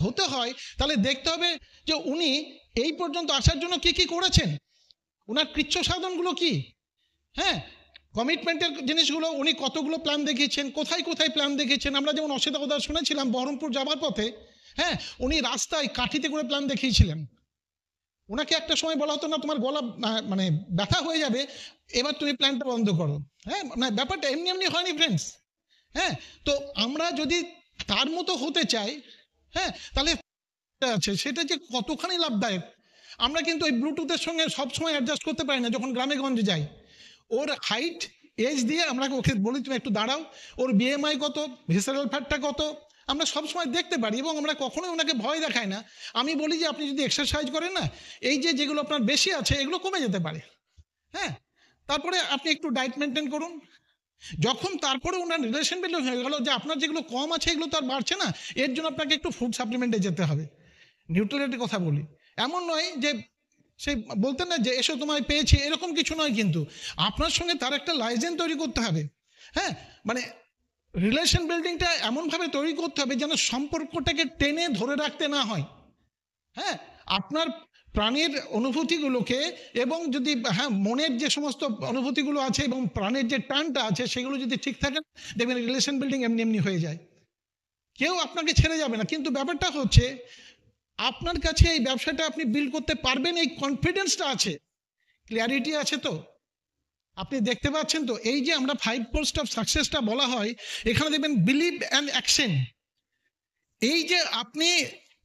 হতে হয় তাহলে দেখতে হবে যে উনি এই পর্যন্ত আসার জন্য কি কি করেছেন, ওনার কৃচ্ছ সাধনগুলো কি। হ্যাঁ, কমিটমেন্টের জিনিসগুলো উনি কতগুলো প্ল্যান দেখিয়েছেন, কোথায় কোথায় প্ল্যান দেখিয়েছেন। আমরা যেমন অসিতা কথা শুনেছিলাম বহরমপুর যাবার পথে, হ্যাঁ, উনি রাস্তায় কাঠিতে করে প্ল্যান দেখিয়েছিলেন। ওনাকে একটা সময় বলা হতো না তোমার গলা মানে ব্যথা হয়ে যাবে, এবার তুমি প্ল্যানটা বন্ধ করো। হ্যাঁ, মানে ব্যাপারটা এমনি এমনি হয়নি ফ্রেন্ডস। হ্যাঁ, তো আমরা যদি তার মতো হতে চাই, হ্যাঁ, তাহলে আছে সেটা যে কতখানি লাভদায়ক। আমরা কিন্তু ওই ব্লুটুথের সঙ্গে সবসময় অ্যাডজাস্ট করতে পারি না। যখন গ্রামে গঞ্জে যাই, ওর হাইট এজ দিয়ে আমরা ওকে বলি তুমি একটু দাঁড়াও, ওর বিএমআই কত, ভিসারাল ফ্যাটটা কত, আমরা সবসময় দেখতে পারি এবং আমরা কখনোই ওনাকে ভয় দেখাই না। আমি বলি যে আপনি যদি এক্সারসাইজ করেন না, এই যে যেগুলো আপনার বেশি আছে এগুলো কমে যেতে পারে। হ্যাঁ, তারপরে আপনি একটু ডায়েট মেনটেন করুন। যখন তারপরে ওনার রিলেশন বিল্ডিং হয়ে গেল যে আপনার যেগুলো কম আছে এগুলো তো আর বাড়ছে না, এর জন্য আপনাকে একটু ফুড সাপ্লিমেন্টে যেতে হবে। নিউট্রিয়েন্টের কথা বলি, এমন নয় যে সেই বলতেন না যে এসো তোমায় পেয়েছি, এরকম কিছু নয়, কিন্তু আপনার সঙ্গে তার একটা লাইজেন তৈরি করতে হবে। হ্যাঁ, মানে রিলেশন বিল্ডিংটা এমনভাবে তৈরি করতে হবে যেন সম্পর্কটাকে টেনে ধরে রাখতে না হয়। হ্যাঁ, আপনার প্রাণের অনুভূতিগুলোকে এবং যদি হ্যাঁ মনের যে সমস্ত অনুভূতিগুলো আছে এবং প্রাণের যে টানটা আছে সেগুলো যদি ঠিক থাকে, দেখবেন রিলেশন বিল্ডিং এমনি এমনি হয়ে যায়, কেউ আপনাকে ছেড়ে যাবে না। কিন্তু ব্যাপারটা হচ্ছে আপনার কাছে এই ব্যবসাটা আপনি বিল্ড করতে পারবেন, এই কনফিডেন্সটা আছে, ক্লিয়ারিটি আছে। তো আপনি দেখতে পাচ্ছেন তো এই যে আমরা 5 পোস্ট অফ সাকসেসটা বলা হয়, এখানে দেখবেন বিলিভ অ্যান্ড অ্যাকশন। এই যে আপনি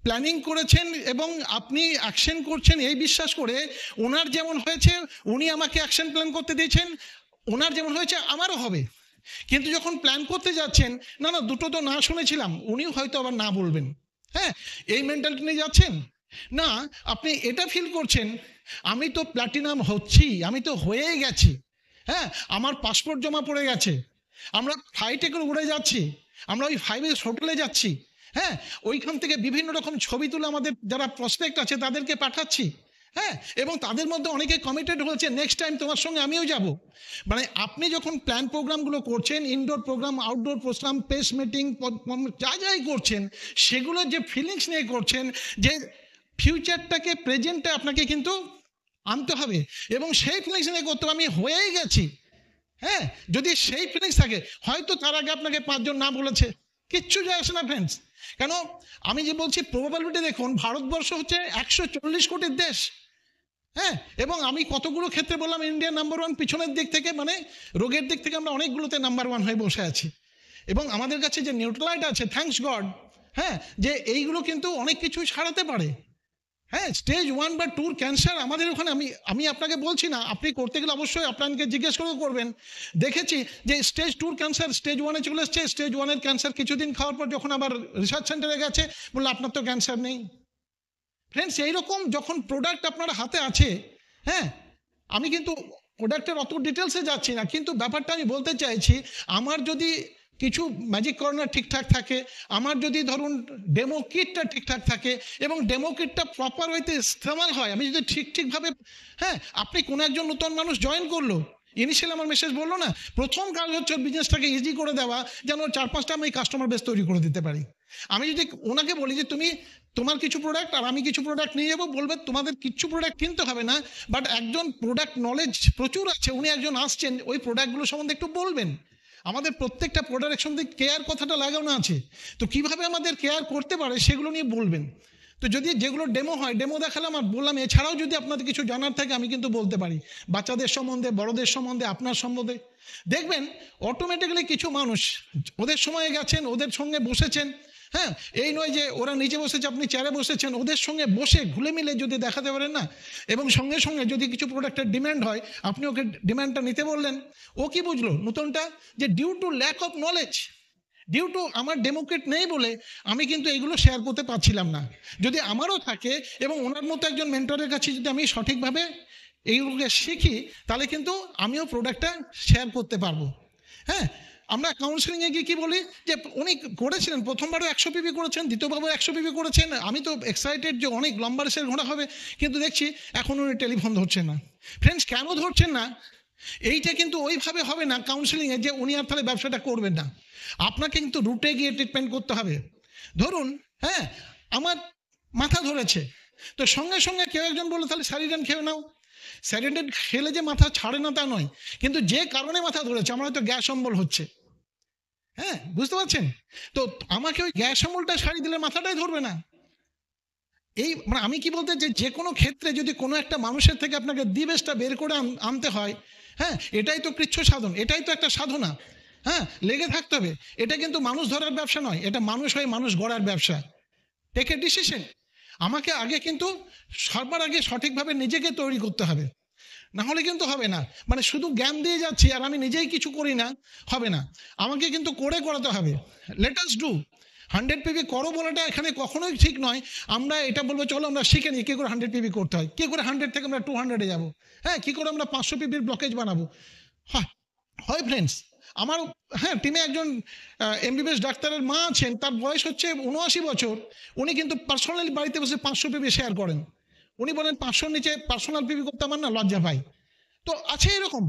প্ল্যানিং করেছেন এবং আপনি অ্যাকশন করছেন এই বিশ্বাস করে, ওনার যেমন হয়েছে উনি আমাকে অ্যাকশন প্ল্যান করতে দিয়েছেন, ওনার যেমন হয়েছে আমারও হবে। কিন্তু যখন প্ল্যান করতে যাচ্ছেন, না না দুটো তো না শুনেছিলাম, উনিও হয়তো আবার না বলবেন। হ্যাঁ, এই মেন্টালিটি নিয়ে যাচ্ছেন না, আপনি এটা ফিল করছেন আমি তো প্ল্যাটিনাম হচ্ছি, আমি তো হয়েই গেছি। হ্যাঁ, আমার পাসপোর্ট জমা পড়ে গেছে, আমরা ফ্লাইটে করে উড়ে যাচ্ছি, আমরা ওই 5 হোটেলে যাচ্ছি। হ্যাঁ, ওইখান থেকে বিভিন্ন রকম ছবি তুলে আমাদের যারা প্রসপেক্ট আছে তাদেরকে পাঠাচ্ছি। হ্যাঁ, এবং তাদের মধ্যে অনেকে কমিটেড হয়েছে নেক্সট টাইম তোমার সঙ্গে আমিও যাব। মানে আপনি যখন প্ল্যান প্রোগ্রামগুলো করছেন, indoor programme, outdoor programme, press meeting, যা যাই করছেন, সেগুলো যে ফিলিংস নিয়ে করছেন যে ফিউচারটাকে প্রেজেন্টে আপনাকে কিন্তু আনতে হবে এবং সেই ফিলিংস নিয়ে করতে হবে আমি হয়েই গেছি। হ্যাঁ, যদি সেই ফিলিংস থাকে, হয়তো তার আগে আপনাকে 5 জন না বলেছে, কিচ্ছু যায় আসে না ফ্রেন্ডস। কেন আমি যে বলছি প্রবাবিলিটি দেখুন, ভারতবর্ষ হচ্ছে 140 কোটির দেশ। হ্যাঁ, এবং আমি কতগুলো ক্ষেত্রে বললাম ইন্ডিয়া নাম্বার 1 পিছনের দিক থেকে, মানে রোগের দিক থেকে আমরা অনেকগুলোতে নাম্বার 1 হয়ে বসে আছি। এবং আমাদের কাছে যে নিউট্রালাইট আছে, থ্যাঙ্কস গড, হ্যাঁ, যে এইগুলো কিন্তু অনেক কিছুই সারাতে পারে। হ্যাঁ, স্টেজ 1 বা 2 ক্যান্সার আমাদের ওখানে, আমি আপনাকে বলছি না, আপনি করতে গেলে অবশ্যই আপনাকে জিজ্ঞেস করে করবেন। দেখেছি যে স্টেজ 2 ক্যান্সার স্টেজ 1-এ চলে এসছে, স্টেজ 1-এর ক্যান্সার কিছুদিন খাওয়ার পর যখন আবার রিসার্চ সেন্টারে গেছে, বললো আপনার তো ক্যান্সার নেই। ফ্রেন্ডস, এইরকম যখন প্রোডাক্ট আপনার হাতে আছে, হ্যাঁ, আমি কিন্তু প্রোডাক্টের অত ডিটেলসে যাচ্ছি না, কিন্তু ব্যাপারটা আমি বলতে চাইছি, আমার যদি কিছু ম্যাজিক কর্নার ঠিকঠাক থাকে, আমার যদি ধরুন ডেমো কিটটা ঠিকঠাক থাকে এবং ডেমো কিটটা প্রপার ওয়েতে ইস্তেমাল হয়, আমি যদি ঠিকভাবে, হ্যাঁ, আপনি কোনো একজন নতুন মানুষ জয়েন করলো, ইনিশিয়াল আমার মেসেজ বললো না, প্রথম কাজ হচ্ছে বিজনেসটাকে ইজি করে দেওয়া, যেন 4-5টা আমি কাস্টমার বেস তৈরি করে দিতে পারি। আমি যদি ওনাকে বলি যে তুমি তোমার কিছু প্রোডাক্ট আর আমি কিছু প্রোডাক্ট নিয়ে যাবো, বলবে তোমাদের কিছু প্রোডাক্ট কিনতে হবে না, বাট একজন প্রোডাক্ট নলেজ প্রচুর আছে, উনি একজন আসছেন, ওই প্রোডাক্টগুলো সম্বন্ধে একটু বলবেন। আমাদের প্রত্যেকটা প্রোডাক্টের সঙ্গে কেয়ার কথাটা লাগানো আছে, তো কিভাবে আমাদের কেয়ার করতে পারে সেগুলো নিয়ে বলবেন। তো যদি যেগুলো ডেমো হয়, ডেমো দেখালাম আর বললাম, এছাড়াও যদি আপনাদের কিছু জানার থাকে আমি কিন্তু বলতে পারি, বাচ্চাদের সম্বন্ধে, বড়দের সম্বন্ধে, আপনার সম্বন্ধে। দেখবেন অটোমেটিক্যালি কিছু মানুষ ওদের সময়ে গেছেন, ওদের সঙ্গে বসেছেন। হ্যাঁ, এই নয় যে ওরা নিচে বসেছে আপনি চেয়ারে বসেছেন, ওদের সঙ্গে বসে ঘুলে মিলে যদি দেখাতে পারেন না, এবং সঙ্গে সঙ্গে যদি কিছু প্রোডাক্টের ডিমান্ড হয় আপনি ওকে ডিমান্ডটা নিতে বললেন, ও কি বুঝলো নতুনটা, যে due to lack of knowledge, due to আমার ডেমোক্রেট নেই বলে আমি কিন্তু এইগুলো শেয়ার করতে পারছিলাম না। যদি আমারও থাকে এবং ওনার মতো একজন মেন্টরের কাছে যদি আমি সঠিকভাবে এইগুলোকে শিখি, তাহলে কিন্তু আমিও প্রোডাক্টটা শেয়ার করতে পারবো। হ্যাঁ, আমরা কাউন্সেলিংয়ে গিয়ে কী বলি যে উনি করেছিলেন প্রথমবারও 100 পিপি করেছেন, দ্বিতীয়বারও 100 পিপি করেছেন, আমি তো এক্সাইটেড যে অনেক লম্বা রেসের ঘোড়া হবে, কিন্তু দেখছি এখন উনি টেলিফোন ধরছেন না। ফ্রেন্ডস, কেন ধরছেন না? এইটা কিন্তু ওইভাবে হবে না কাউন্সেলিংয়ে যে উনি আর তাহলে ব্যবসাটা করবেন না। আপনাকে কিন্তু রুটে গিয়ে ট্রিটমেন্ট করতে হবে। ধরুন, হ্যাঁ, আমার মাথা ধরেছে, তো সঙ্গে সঙ্গে কেউ একজন বললো তাহলে স্যারিডন খেয়ে নাও। স্যারিডন খেলে যে মাথা ছাড়ে না তা নয়, কিন্তু যে কারণে মাথা ধরেছে, আমার হয়তো গ্যাস অম্বল হচ্ছে, হ্যাঁ বুঝতে পারছেন? তো আমাকে ওই গ্যাস অম্বলটা সারিয়ে দিলে মাথাটাই ধরবে না। এই মানে আমি কি বলতে, যে কোনো ক্ষেত্রে যদি কোনো একটা মানুষের থেকে আপনাকে দি বেস্টটা বের করে আনতে হয়, হ্যাঁ এটাই তো কৃচ্ছ সাধন, এটাই তো একটা সাধনা। হ্যাঁ, লেগে থাকতে হবে। এটা কিন্তু মানুষ ধরার ব্যবসা নয়, এটা মানুষ হয়ে মানুষ গড়ার ব্যবসা। Take a decision. আমাকে আগে কিন্তু সবার আগে সঠিকভাবে নিজেকে তৈরি করতে হবে, না হলে কিন্তু হবে না। মানে শুধু জ্ঞান দিয়ে যাচ্ছি আর আমি নিজেই কিছু করি না, হবে না। আমাকে কিন্তু করে করাতে হবে। Let us do. 100 পিবি করো বলাটা এখানে কখনোই ঠিক নয়। আমরা এটা বলবো চলো আমরা শিখে নিই কী করে 100 পিবি করতে হয়, কী করে 100 থেকে আমরা 200-এ যাবো, হ্যাঁ কী করে আমরা 500 পিবির ব্লকেজ বানাবো। হয় ফ্রেন্ডস, আমার হ্যাঁ টিমে একজন এমবিবিএস ডাক্তারের মা আছেন, তার বয়স হচ্ছে 79 বছর। উনি কিন্তু পার্সোনালি বাড়িতে বসে 500 পিবি শেয়ার করেন। উনি বলেন 500-র নিচে পার্সোনাল পিবি করতে আমার না লজ্জা পাই। তো আছে এরকম।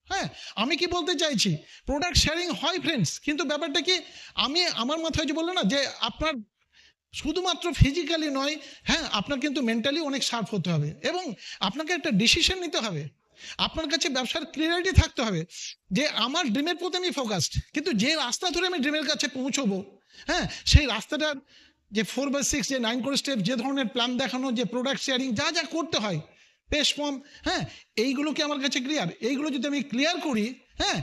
হ্যাঁ, আমি কি বলতে চাইছি, প্রোডাক্ট শেয়ারিং হয় ফ্রেন্ডস, কিন্তু ব্যাপারটা কি, আমি আমার মাথায় যে বললো না যে আপনার শুধুমাত্র ফিজিক্যালি নয়, হ্যাঁ আপনার কিন্তু মেন্টালি অনেক শার্প হতে হবে এবং আপনাকে একটা ডিসিশন নিতে হবে। আপনার কাছে ব্যবসার ক্লিয়ারিটি থাকতে হবে যে আমার ড্রিমের প্রতি আমি ফোকাসড, কিন্তু যে রাস্তা ধরে আমি ড্রিমের কাছে পৌঁছবো, হ্যাঁ সেই রাস্তাটার যে 4/6 যে 9 করে স্টেপ, যে ধরনের প্ল্যান দেখানো, যে প্রোডাক্ট শেয়ারিং যা যা করতে হয়, পেশ ফর্ম, হ্যাঁ এইগুলো কি আমার কাছে ক্লিয়ার? এইগুলো যদি আমি ক্লিয়ার করি, হ্যাঁ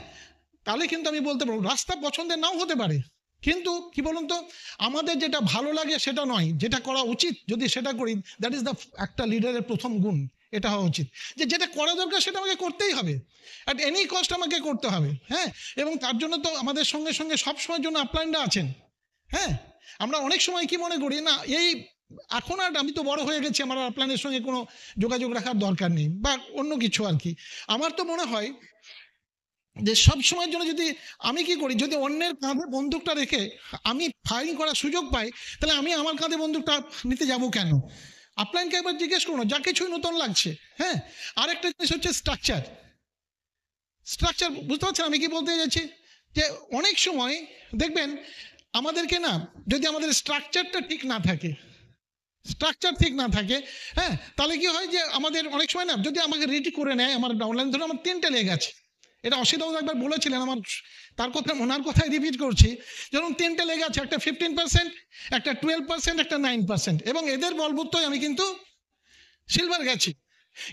তাহলে কিন্তু আমি বলতে পারবো রাস্তা পছন্দের নাও হতে পারে, কিন্তু কি বলুন তো, আমাদের যেটা ভালো লাগে সেটা নয়, যেটা করা উচিত যদি সেটা করি, দ্যাট ইজ দ্য একটা লিডারের প্রথম গুণ। এটা হওয়া উচিত যে যেটা করা দরকার সেটা আমাকে করতেই হবে, অ্যাট এনি কস্ট আমাকে করতে হবে। হ্যাঁ, এবং তার জন্য তো আমাদের সঙ্গে সঙ্গে সবসময়ের জন্য আপলাইনরা আছেন। হ্যাঁ, আমরা অনেক সময় কি মনে করি না, এই এখন আর আমি তো বড় হয়ে গেছি, আমার আপলাইনের সঙ্গে কোনো যোগাযোগ রাখার দরকার নেই বা অন্য কিছু আর কি। আমার তো মনে হয় যে সব সময়ের জন্য যদি আমি কি করি, যদি অন্যের কাঁধে বন্দুকটা রেখে আমি ফায়ারিং করার সুযোগ পাই, তাহলে আমি আমার কাঁধে বন্দুকটা নিতে যাব কেন? আপলাইনকে একবার জিজ্ঞেস করুন, যা কিছুই নতুন লাগছে। হ্যাঁ, আরেকটা জিনিস হচ্ছে স্ট্রাকচার। স্ট্রাকচার বুঝতে পারছেন আমি কি বলতে যাচ্ছি? যে অনেক সময় দেখবেন আমাদেরকে না, যদি আমাদের স্ট্রাকচারটা ঠিক না থাকে, স্ট্রাকচার ঠিক না থাকে, হ্যাঁ তাহলে কি হয় যে আমাদের অনেক সময় না, যদি আমাকে রেডি করে নেয়, আমার অনলাইন ধরে আমার 3টে লেগ আছে, এটা অসিতবাবু একবার বলেছিলেন, আমার তার কথা ওনার কথাই রিপিট করছি, যেমন 3টে লেগ আছে, একটা 15%, একটা 12%, একটা 9%, এবং এদের বলবুত্তই আমি কিন্তু সিলভার গেছি।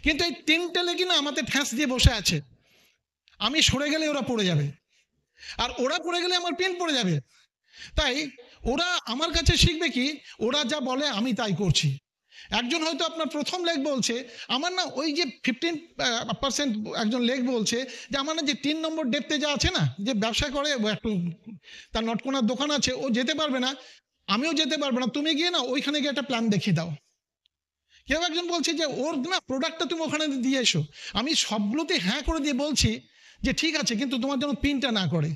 কিন্তু এই 3টে লেগই না আমাদের ঠ্যাঁস দিয়ে বসে আছে, আমি সরে গেলে ওরা পড়ে যাবে, আর ওরা পড়ে গেলে আমার পিন পড়ে যাবে। তাই ওরা আমার কাছে শিখবে কি, ওরা যা বলে আমি তাই করছি। একজন হয়তো আপনার প্রথম লেগ বলছে, আমার না ওই যে 15% একজন লেগ বলছে যে আমার না যে 3 নম্বর ডেপতে যা আছে না, যে ব্যবসা করে একটু, তার নটকোনার দোকান আছে, ও যেতে পারবে না, আমিও যেতে পারবো না, তুমি গিয়ে না ওইখানে গিয়ে একটা প্ল্যান দেখিয়ে দাও। কেউ একজন বলছে যে ওর না প্রোডাক্টটা তুমি ওখানে দিয়ে এসো। আমি সবগুলোতে হ্যাঁ করে দিয়ে বলছি যে ঠিক আছে, কিন্তু তোমার জন্য পিনটা না করে।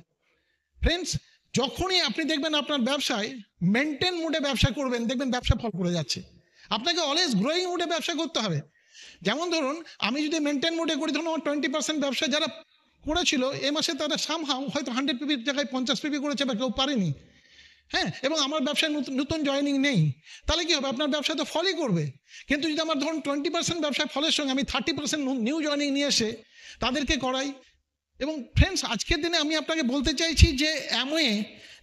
ফ্রেন্ডস, যখনই আপনি দেখবেন আপনার ব্যবসায় মেনটেন মুডে ব্যবসা করবেন, দেখবেন ব্যবসা ফল করে যাচ্ছে। আপনাকে অলওয়েজ গ্রোয়িং মুডে ব্যবসা করতে হবে। যেমন ধরুন আমি যদি মেনটেন মুডে করি, ধরুন আমার 20% ব্যবসা যারা করেছিল এ মাসে, তারা সামহাও হয়তো 100 পিপির জায়গায় 50 পিপি করেছে বা কেউ পারেনি। হ্যাঁ, এবং আমার ব্যবসায় নতুন জয়েনিং নেই, তাহলে কি হবে, আপনার ব্যবসা তো ফলই করবে। কিন্তু যদি আমার ধরুন 20% ব্যবসায় ফলের সঙ্গে আমি 30% নিউ জয়েনিং নিয়ে এসে তাদেরকে করাই। এবং ফ্রেন্ডস, আজকের দিনে আমি আপনাকে বলতে চাইছি যে অ্যামওয়ে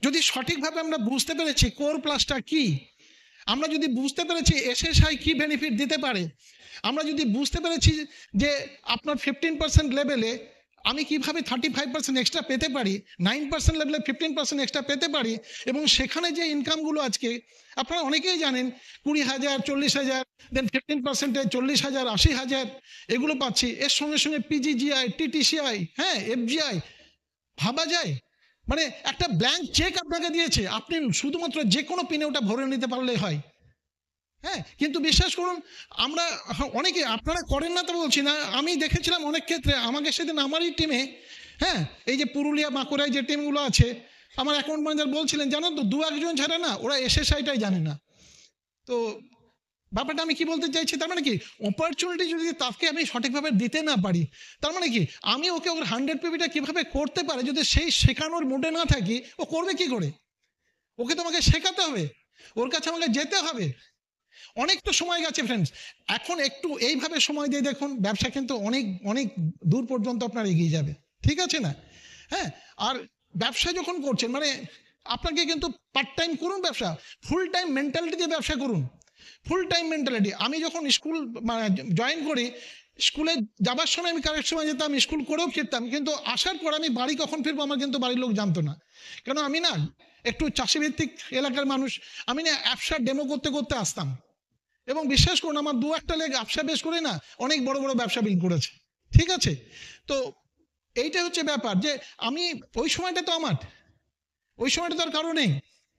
যদি সঠিকভাবে আমরা বুঝতে পেরেছি কোর প্লাসটা কি, আমরা যদি বুঝতে পেরেছি এসএসআই কি বেনিফিট দিতে পারে, আমরা যদি বুঝতে পেরেছি যে আপনার 15% লেভেলে আমি কিভাবে 35% এক্সট্রা পেতে পারি, 9% লেভেলে 15% এক্সট্রা পেতে পারি, এবং সেখানে যে ইনকামগুলো আজকে আপনারা অনেকেই জানেন, 20,000, 40,000, দেন 15%-এ 40,000, 80,000 এগুলো পাচ্ছি। এর সঙ্গে সঙ্গে পিজিজিআই, টিটিসিআই, হ্যাঁ এফজিআই, ভাবা যায় মানে একটা ব্ল্যাঙ্ক চেক আপনাকে দিয়েছে, আপনি শুধুমাত্র যে কোনো পিনে ওটা ভরে নিতে পারলেই হয়। হ্যাঁ, কিন্তু বিশ্বাস করুন আমরা অনেকে, আপনারা করেন না তো বলছি না, আমি দেখেছিলাম অনেক ক্ষেত্রে, আমাকে সেদিন আমারই টিমে, হ্যাঁ এই যে পুরুলিয়া বাঁকুড়ায় যে টিমগুলো আছে, আমার অ্যাকাউন্ট ম্যানেজার বলছিলেন জানো তো, 2-1 ছাড়া না ওরা এসএসআইটাই জানে না। তো ব্যাপারটা আমি কি বলতে চাইছি, তার মানে কি, অপরচুনিটি যদি তাকে আমি সঠিকভাবে দিতে না পারি, তার মানে কি আমি ওকে ওর 100 পিপিটা কীভাবে করতে পারে যদি সেই শেখানোর মুডে না থাকি, ও করবে কি করে? ওকে তোমাকে শেখাতে হবে। ওর কাছে আমাকে যেতে হবে। অনেক তো সময় গেছে ফ্রেন্ডস, এখন একটু এইভাবে সময় দিয়ে দেখুন, ব্যবসা কিন্তু অনেক অনেক দূর পর্যন্ত আপনার এগিয়ে যাবে, ঠিক আছে না? হ্যাঁ, আর ব্যবসা যখন করছেন মানে আপনাকে কিন্তু পার্ট টাইম করুন ব্যবসা, ফুল টাইম মেন্টালিটি দিয়ে ব্যবসা করুন, ফুল টাইম মেন্টালিটি। আমি যখন স্কুল জয়েন করি, স্কুলে যাবার সময় আমি কারেক্ট সময় যেতাম, স্কুল করেও ফিরতাম, কিন্তু আসার পর আমি বাড়ি কখন ফিরবো আমার কিন্তু বাড়ির লোক জানতো না। কেন, আমি না একটু চাষিভিত্তিক এলাকার মানুষ, আমি না ব্যবসার ডেমো করতে করতে আসতাম, এবং বিশ্বাস করুন আমার দু একটা লেগ ব্যবসা বেশ করে না অনেক বড় বড় ব্যবসা বিল করেছে, ঠিক আছে? তো এইটা হচ্ছে ব্যাপার, যে আমি ওই সময়টা তো আমার, ওই সময়টা তো আর কারো নেই,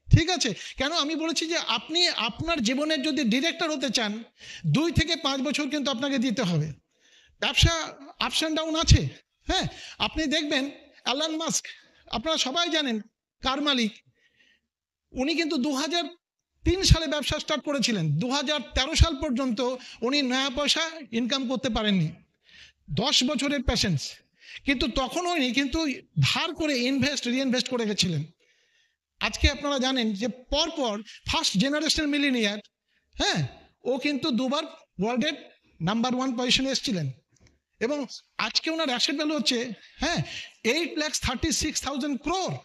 ঠিক আছে? কেন, আমি বলেছি যে আপনি আপনার জীবনের যদি ডিরেক্টর হতে চান 2 থেকে 5 বছর কিন্তু আপনাকে দিতে হবে। ব্যবসা আপস অ্যান্ড ডাউন আছে, হ্যাঁ। আপনি দেখবেন অ্যালান মাস্ক, আপনারা সবাই জানেন কার মালিক, উনি কিন্তু 2003 সালে ব্যবসা স্টার্ট করেছিলেন, 2013 সাল পর্যন্ত উনি নয়া পয়সা ইনকাম করতে পারেননি। 10 বছরের পেশেন্স, কিন্তু তখন উনি কিন্তু ধার করে রিইনভেস্ট করে গেছিলেন। আজকে আপনারা জানেন যে পরপর ফার্স্ট জেনারেশন মিলিনিয়ার, হ্যাঁ, ও কিন্তু দুবার ওয়ার্ল্ডের নাম্বার 1 পজিশনে এসেছিলেন, এবং আজকে ওনার অ্যাসেট ভ্যালু হচ্ছে, হ্যাঁ, 8,36,000 crore।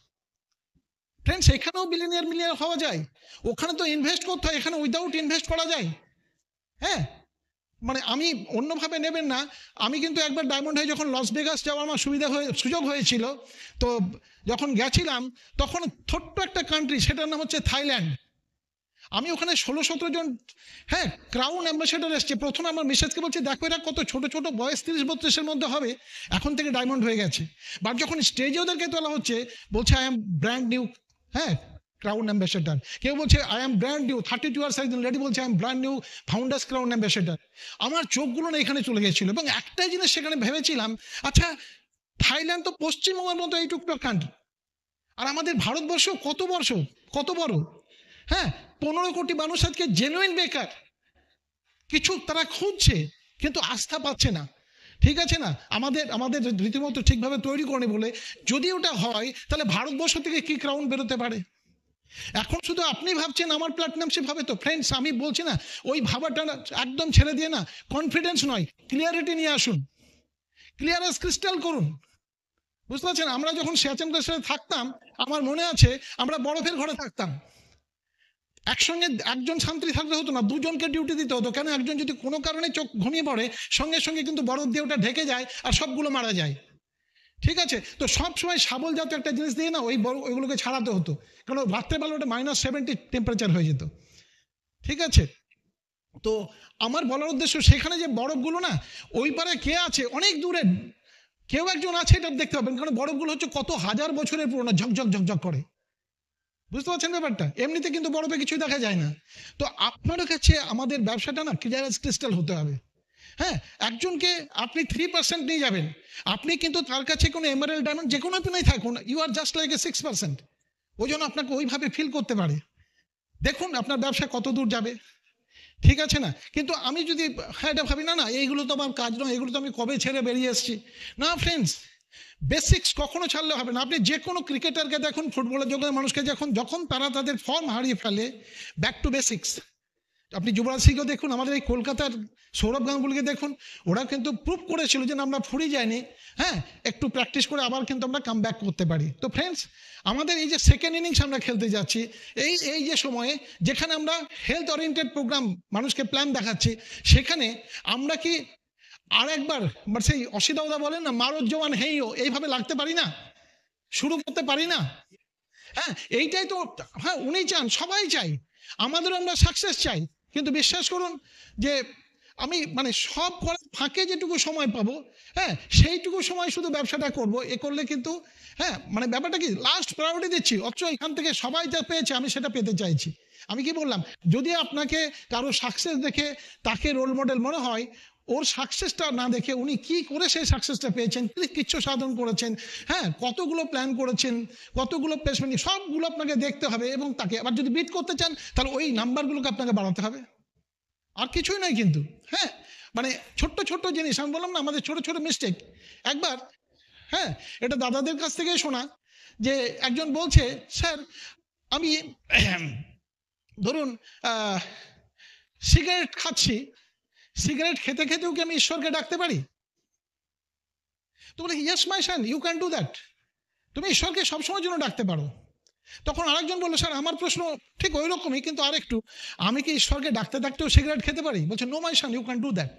ফ্রেন্ডস, এখানেও মিলিয়নিয়ার হওয়া যায়, ওখানে তো ইনভেস্ট করতে হয়, এখানে উইদাউট ইনভেস্ট করা যায়, হ্যাঁ। মানে আমি অন্যভাবে নেবেন না, আমি কিন্তু একবার ডায়মন্ড হয়ে যখন লস ভেগাস যাওয়ার আমার সুযোগ হয়েছিল, তো যখন গেছিলাম তখন ছোট্ট একটা কান্ট্রি, সেটার নাম হচ্ছে থাইল্যান্ড। আমি ওখানে 16-17 জন, হ্যাঁ, ক্রাউন অ্যাম্বাসেডর এসছে। প্রথমে আমার মিসেসকে বলছি, দেখো এরা কত ছোট ছোট বয়স, 30-32-এর মধ্যে হবে, এখন থেকে ডায়মন্ড হয়ে গেছে। বাট যখন স্টেজে ওদেরকে তোলা হচ্ছে, বলছে আই এম ব্র্যান্ড নিউ, হ্যাঁ, ক্রাউন অ্যাম্বাসেডর। কেউ বলছে I am brand new 32 years, একজন লেডি বলছে I am brand new founders crown ambassador. আমার চোখগুলো না এখানে চলে গেছিল, এবং একটাই জিনিস সেখানে ভেবেছিলাম, আচ্ছা থাইল্যান্ড তো পশ্চিমবঙ্গের মতো এইটুকু কান্ট্রি, আর আমাদের ভারতবর্ষ কত বড়, হ্যাঁ, 15 কোটি মানুষ আজকে জেনুইন বেকার, কিছু তারা খুঁজছে কিন্তু আস্থা পাচ্ছে না, ঠিক আছে না? আমাদের রীতিমতো ঠিকভাবে তৈরি করেনি বলে, যদি ওটা হয় তাহলে ভারতবর্ষ থেকে কি ক্রাউন বেরোতে পারে? এখন শুধু আপনি ভাবছেন আমার প্ল্যাটিনামশিপ হবে, তো ফ্রেন্ডস আমি বলছি না ওই ভাবাটা একদম ছেড়ে দিয়ে না, কনফিডেন্স নয়, ক্লিয়ারিটি নিয়ে আসুন, ক্লিয়ার অ্যাজ ক্রিস্টাল করুন। বুঝতে পারছেন, আমরা যখন সিয়াচেন গ্লেশিয়ারে থাকতাম, আমার মনে আছে আমরা বরফের ঘরে থাকতাম, একসঙ্গে একজন ছাত্রী থাকতে হতো না, দুজনকে ডিউটি দিতে হতো। কেন, একজন যদি কোনো কারণে চোখ ঘুমিয়ে পড়ে, সঙ্গে সঙ্গে কিন্তু বরফ দিয়ে ওটা ঢেকে যায় আর সবগুলো মারা যায়, ঠিক আছে? তো সব সময় শাবল জাতীয় একটা জিনিস দিয়ে না ওইগুলোকে ছাড়াতে হতো, কারণ রাত্রেবেলা ওটা -70 টেম্পারেচার হয়ে যেত, ঠিক আছে? তো আমার বলার উদ্দেশ্য, সেখানে যে বরফগুলো না, ওই পারে কে আছে অনেক দূরে, কেউ একজন আছে, এটা দেখতে পাবেন, কারণ বরফগুলো হচ্ছে কত হাজার বছরের পুরনো, ঝকঝক করে। বুঝতে পারছেন ব্যাপারটা? এমনিতে কিন্তু বরফে কিছুই দেখা যায় না। তো আপনার কাছে আমাদের ব্যবসাটা না ক্লিয়ার অ্যাজ ক্রিস্টাল হতে হবে, হ্যাঁ। একজনকে আপনি 3% নিয়ে যাবেন, আপনি কিন্তু তার কাছে কোনো এমারেল্ড ডায়মন্ড যে কোনো পেনাই থাকুন, you are just like a 6%, ওই জন্য আপনাকে ওইভাবে ফিল করতে পারে। দেখুন আপনার ব্যবসা কত দূর যাবে, ঠিক আছে না? কিন্তু আমি যদি হ্যাঁ এটা ভাবি, না এইগুলো তো আমার কাজ নয়, এগুলো তো আমি কবে ছেড়ে বেরিয়ে এসেছি, না ফ্রেন্ডস, বেসিক্স কখনো ছাড়লে হবে না। আপনি যে কোনো ক্রিকেটারকে দেখুন, ফুটবলের জগতের মানুষকে যখন তারা তাদের ফর্ম হারিয়ে ফেলে, ব্যাক টু বেসিক্স। আপনি যুবরাজ সিংকে দেখুন, আমাদের এই কলকাতার সৌরভ গাঙ্গুলিকে দেখুন, ওরা কিন্তু প্রুভ করেছিল যে আমরা ফুরিয়ে যায়নি, হ্যাঁ, একটু প্র্যাকটিস করে আবার কিন্তু আমরা কাম ব্যাক করতে পারি। তো ফ্রেন্ডস, আমাদের এই যে সেকেন্ড ইনিংস আমরা খেলতে যাচ্ছি, এই যে সময়ে যেখানে আমরা হেলথ ওরিয়েন্টেড প্রোগ্রাম মানুষকে প্ল্যান দেখাচ্ছি, সেখানে আমরা কি আর একবার সেই অসিদাউদা বলেন না, মারো জওয়ান হেইও, এইভাবে লাগতে পারি না, শুরু করতে পারি না? হ্যাঁ, এইটাই তো, হ্যাঁ, উনি চান, সবাই চাই, আমাদেরও আমরা সাকসেস চাই, কিন্তু বিশ্বাস করুন যে আমি সব করার ফাঁকে যেটুকু সময় পাবো, হ্যাঁ, সেইটুকু সময় শুধু ব্যবসাটা করব, এ করলে কিন্তু, হ্যাঁ, ব্যাপারটা কি, লাস্ট প্রায়োরিটি দিচ্ছি, অথচ এখান থেকে সবাই যা পেয়েছে আমি সেটা পেতে চাইছি। আমি কি বললাম, যদি আপনাকে কারো সাকসেস দেখে তাকে রোল মডেল মনে হয়, ওর সাকসেসটা না দেখে উনি কি করে সেই সাকসেসটা পেয়েছেন, কিচ্ছু সাধন করেছেন, হ্যাঁ, কতগুলো প্ল্যান করেছেন, কতগুলো প্লেসমেন্ট, সবগুলো আপনাকে দেখতে হবে, এবং তাকে আবার যদি বিট করতে চান তাহলে ওই নাম্বারগুলোকে আপনাকে বাড়াতে হবে, আর কিছুই নয় কিন্তু, হ্যাঁ। ছোট্ট ছোট্ট জিনিস, আমি বললাম না আমাদের ছোট ছোট মিস্টেক। একবার, হ্যাঁ, এটা দাদাদের কাছ থেকে শোনা, যে একজন বলছে, স্যার আমি ধরুন সিগারেট খাচ্ছি, সিগারেট খেতে খেতেও কি আমি ঈশ্বরকে ডাকতে পারি? তো বলে yes my son, you can do that. তুমি ঈশ্বরকে সবসময়ের জন্য ডাকতে পারো। তখন আরেকজন বললো, স্যার আমার প্রশ্ন ঠিক ওই রকমই, কিন্তু আরেকটু, আমি কি ঈশ্বরকে ডাকতে ডাকতেও সিগারেট খেতে পারি? বলছে no my son, you can do that.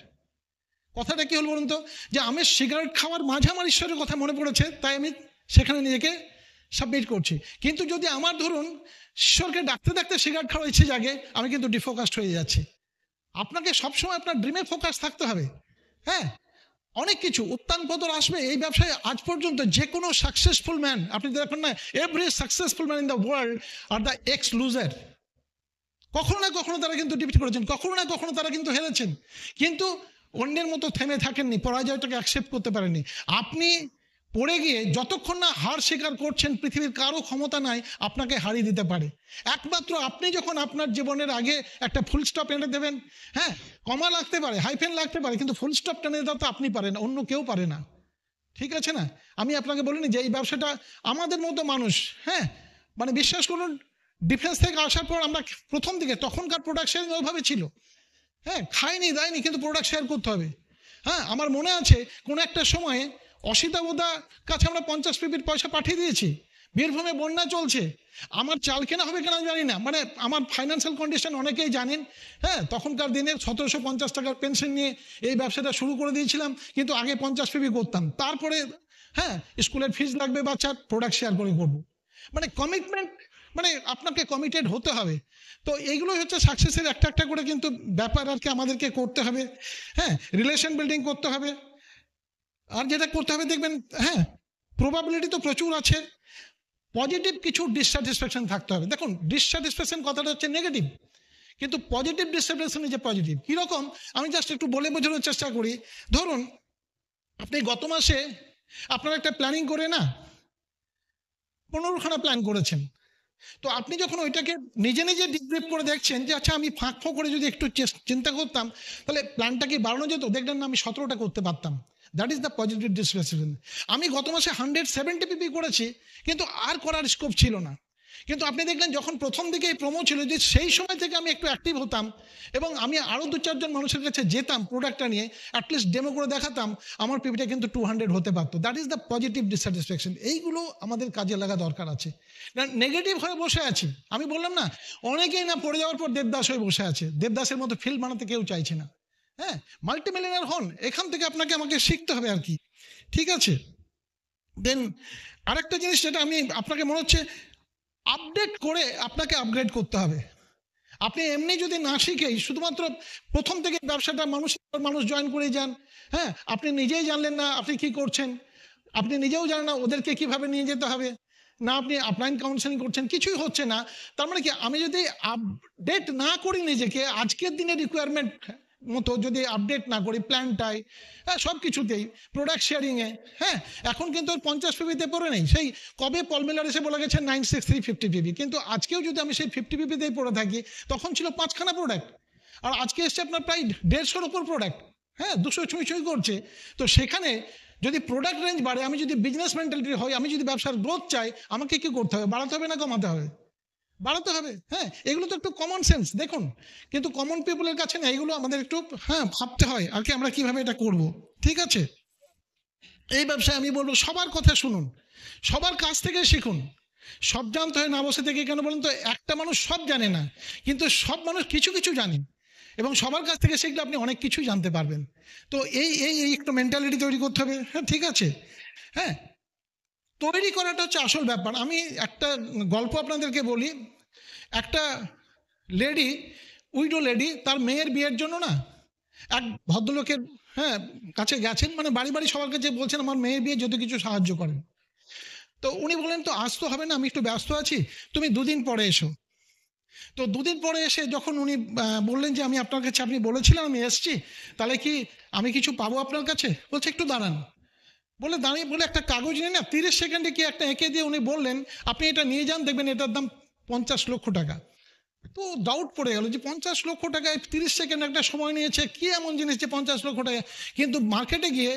কথাটা কি হল বলুন তো, যে আমি সিগারেট খাওয়ার মাঝে আমার ঈশ্বরের কথা মনে পড়েছে, তাই আমি সেখানে নিজেকে সাবমিট করছি। কিন্তু যদি আমার ধরুন ঈশ্বরকে ডাকতে ডাকতে সিগারেট খাওয়ার ইচ্ছে জাগে, আমি কিন্তু ডিফোকাসড হয়ে যাচ্ছি। আপনাকে সবসময় আপনার ড্রিমে ফোকাস থাকতে হবে। হ্যাঁ, অনেক কিছু উত্থান পতন আসবে এই ব্যবসায়। আজ পর্যন্ত যে কোনো সাকসেসফুল ম্যান, আপনি দেখেন না, every successful man in the world are the x loser. কখনো না কখনো তারা কিন্তু ডিফিট করেছেন, কখনো না কখনো তারা কিন্তু হেরেছেন, কিন্তু অন্যের মতো থেমে থাকেননি, পরাজয়টাকে অ্যাকসেপ্ট করতে পারেননি। আপনি পড়ে গিয়ে যতক্ষণ না হার স্বীকার করছেন, পৃথিবীর কারো ক্ষমতা নাই আপনাকে হারিয়ে দিতে পারে। একমাত্র আপনি যখন আপনার জীবনের আগে একটা ফুল স্টপ এনে দেবেন, হ্যাঁ, কমা লাগতে পারে, হাইফেন লাগতে পারে, কিন্তু ফুল স্টপ টেনে দেওয়া তো আপনি পারেন, অন্য কেউ পারে না। ঠিক আছে না? আমি আপনাকে বলিনি যে এই ব্যবসাটা আমাদের মতো মানুষ, হ্যাঁ, মানে বিশ্বাস করুন, ডিফেন্স থেকে আসার পর আমরা প্রথম দিকে তখনকার প্রোডাক্ট শেয়ারিং ওইভাবে ছিল। হ্যাঁ, খাইনি দেয়নি, কিন্তু প্রোডাক্ট শেয়ার করতে হবে। হ্যাঁ, আমার মনে আছে কোনো একটা সময়ে অসিতাবোদা কাছে আমরা 50 পিপির পয়সা পাঠিয়ে দিয়েছি। বীরভূমে বন্যা চলছে, আমার চাল কেনা হবে কেনা জানি না, মানে আমার ফাইন্যান্সিয়াল কন্ডিশন অনেকেই জানেন। হ্যাঁ, তখনকার দিনে 1750 টাকার পেনশন নিয়ে এই ব্যবসাটা শুরু করে দিয়েছিলাম, কিন্তু আগে 50 পিপি করতাম, তারপরে হ্যাঁ স্কুলের ফিজ লাগবে বাচ্চার, প্রোডাক্ট শেয়ার করে করবো। মানে কমিটমেন্ট, মানে আপনাকে কমিটেড হতে হবে। তো এইগুলোই হচ্ছে সাকসেসের একটা একটা করে কিন্তু ব্যাপার আর কি, আমাদেরকে করতে হবে। হ্যাঁ, রিলেশন বিল্ডিং করতে হবে। আর যেটা করতে হবে দেখবেন, হ্যাঁ, প্রবাবিলিটি তো প্রচুর আছে, পজিটিভ কিছু ডিসস্যাটিসফ্যাকশন থাকতে হবে। দেখুন, ডিসস্যাটিসফ্যাকশন কথাটা হচ্ছে নেগেটিভ, কিন্তু পজিটিভ ডিসস্যাটিসফ্যাকশন যে পজিটিভ। কীরকম, আমি জাস্ট একটু বলে বোঝানোর চেষ্টা করি। ধরুন আপনি গত মাসে আপনার একটা প্ল্যানিং করে না 15খানা প্ল্যান করেছেন, তো আপনি যখন ওইটাকে নিজে নিজে ডিগ্রেড করে দেখছেন যে আচ্ছা আমি ফাঁক ফোঁক করে যদি একটু চিন্তা করতাম, তাহলে প্ল্যানটা কি বাড়ানো যেত, দেখলেন না আমি 17টা করতে পারতাম। That is the positive displacement. আমি গত মাসে 170 পিপি করেছি, কিন্তু আর করার স্কোপ ছিল না। কিন্তু আপনি দেখলেন যখন প্রথম দিকে এই প্রোমো ছিল, যে সেই সময় থেকে আমি একটু অ্যাক্টিভ হতাম এবং আমি আরও 2-4 জন মানুষের কাছে যেতাম প্রোডাক্টটা নিয়ে, অ্যাটলিস্ট ডেমো করে দেখাতাম, আমার পিপিটা কিন্তু 200 হতে পারতো। That is the positive dissatisfaction. এইগুলো আমাদের কাজে লাগা দরকার আছে। না নেগেটিভ হয়ে বসে আছি, আমি বললাম না, অনেকেই না পড়ে যাওয়ার পর দেবদাস হয়ে বসে আছে, দেবদাসের মতো ফিল্ম বানাতে কেউ চাইছে না। হ্যাঁ, মাল্টিমিলিয়নার হন, এখান থেকে আপনাকে আমাকে শিখতে হবে আর কি। ঠিক আছে, দেন আরেকটা জিনিস যেটা আমি আপনাকে মনে হচ্ছে আপডেট করে আপনাকে আপগ্রেড করতে হবে। আপনি এমনি যদি না শিখেই শুধুমাত্র প্রথম থেকে ব্যবসাটা মানুষ জয়েন করে যান, হ্যাঁ, আপনি নিজেই জানলেন না আপনি কি করছেন, আপনি নিজেও জানেন না ওদেরকে কিভাবে নিয়ে যেতে হবে, না আপনি আপলাইন কাউন্সেলিং করছেন, কিছুই হচ্ছে না। তার মানে কি, আমি যদি আপডেট না করি নিজেকে আজকের দিনের রিকোয়ারমেন্ট মতো, যদি আপডেট না করি প্ল্যানটাই, হ্যাঁ, সব কিছুতেই, প্রোডাক্ট শেয়ারিংয়ে, হ্যাঁ, এখন কিন্তু 50 পিপিতে পড়ে নেই। সেই কবে পল মিলার এসে বলে গেছে 96350 পিপি, কিন্তু আজকেও যদি আমি সেই 50 পিপিতেই পড়ে থাকি, তখন ছিল 5খানা প্রোডাক্ট, আর আজকে এসছে আপনার প্রায় 150-র উপর প্রোডাক্ট। হ্যাঁ, 200 ছুঁই করছে। তো সেখানে যদি প্রোডাক্ট রেঞ্জ বাড়ে, আমি যদি বিজনেস মেন্টালিটি হই, আমি যদি ব্যবসার গ্রোথ চাই, আমাকে কি করতে হবে, বাড়াতে হবে না কমাতে হবে? বাড়াতে হবে। হ্যাঁ, এগুলো তো একটু কমন সেন্স দেখুন, কিন্তু কমন পিপলের কাছে না, এগুলো আমাদের একটু হ্যাঁ ভাবতে হয় আর কি, আমরা কিভাবে এটা করব। ঠিক আছে, এই ব্যবসায় আমি বলবো সবার কথা শুনুন, সবার কাছ থেকে শিখুন। সব জানতে হয় না বসে থেকে, কেন বলুন তো, একটা মানুষ সব জানে না, কিন্তু সব মানুষ কিছু কিছু জানে, এবং সবার কাছ থেকে শিখলে আপনি অনেক কিছুই জানতে পারবেন। তো এই এই এই একটু মেন্টালিটি তৈরি করতে হবে। হ্যাঁ, ঠিক আছে। হ্যাঁ, তৈরি করাটা হচ্ছে আসল ব্যাপার। আমি একটা গল্প আপনাদেরকে বলি। একটা লেডি, উইডো লেডি, তার মেয়ের বিয়ের জন্য না এক ভদ্রলোকের হ্যাঁ কাছে গেছেন, মানে বাড়ি বাড়ি সবার কাছে বলছেন আমার মেয়ের বিয়ে যদি কিছু সাহায্য করেন। তো উনি বললেন তো আজ তো হবে না, আমি একটু ব্যস্ত আছি, তুমি 2 দিন পরে এসো। তো 2 দিন পরে এসে যখন উনি বললেন যে আমি আপনার কাছে, আপনি বলেছিলেন আমি এসছি, তাহলে কি আমি কিছু পাবো আপনার কাছে? বলছে একটু দাঁড়ান। বলে দাঁড়িয়ে বলে একটা কাগজ নিয়ে না 30 সেকেন্ডে কি একটা এঁকে দিয়ে উনি বললেন আপনি এটা নিয়ে যান, দেখবেন এটার দাম 50 লক্ষ টাকা। তো ডাউট পড়ে গেল যে 50 লক্ষ টাকায় 30 সেকেন্ড একটা সময় নিয়েছে, কি এমন জিনিস যে 50 লক্ষ টাকা? কিন্তু মার্কেটে গিয়ে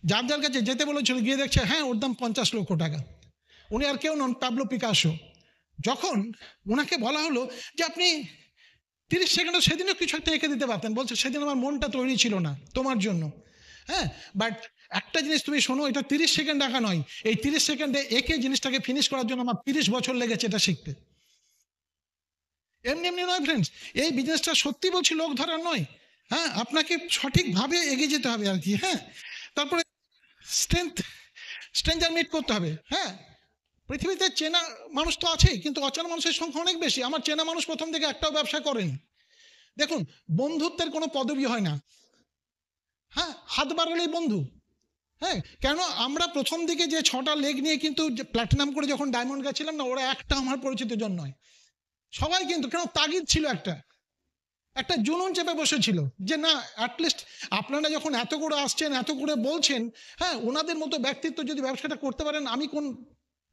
যার যার কাছে যেতে বলেছিল, গিয়ে দেখছে হ্যাঁ ওর দাম 50 লক্ষ টাকা। উনি আর কেউ নন, পাবলো পিকাসো। যখন ওনাকে বলা হলো যে আপনি 30 সেকেন্ডে সেদিনও কিছু একটা এঁকে দিতে পারতেন, বলছে সেদিন আমার মনটা তৈরি ছিল না তোমার জন্য। হ্যাঁ, বাট একটা জিনিস তুমি শোনো, এটা 30 সেকেন্ড আঁকা নয়, এই 30 সেকেন্ডে এঁকে জিনিসটাকে ফিনিশ করার জন্য আমার 30 বছর লেগেছে এটা শিখতে। এমনি এমনি নয় ফ্রেন্ডস, এই বিজনেসটা সত্যি বলছি লোক ধরার নয়। হ্যাঁ, আপনাকে সঠিকভাবে এগিয়ে যেতে হবে আর কি। হ্যাঁ, তারপরে স্ট্রেঞ্জার মিট করতে হবে। হ্যাঁ, পৃথিবীতে চেনা মানুষ তো আছেই, কিন্তু অচেনা মানুষের সংখ্যা অনেক বেশি। আমার চেনা মানুষ প্রথম থেকে একটাও ব্যবসা করেনি। দেখুন, বন্ধুত্বের কোনো পদবি হয় না। হ্যাঁ, হাত বাড়ালেই বন্ধু। হ্যাঁ, কেন আমরা প্রথম দিকে যে 6টা লেগ নিয়ে কিন্তু প্ল্যাটিনাম করে যখন ডায়মন্ড গেছিলাম না, ওরা একটা আমার পরিচিত জন নয়, সবাই কিন্তু কেন তাগিদ ছিল, একটা জুনুন চেপে বসেছিল যে না, অ্যাটলিস্ট আপনারা যখন এত করে আসছেন, এত করে বলছেন, হ্যাঁ, ওনাদের মতো ব্যক্তিত্ব যদি ব্যবসাটা করতে পারেন, আমি কোন,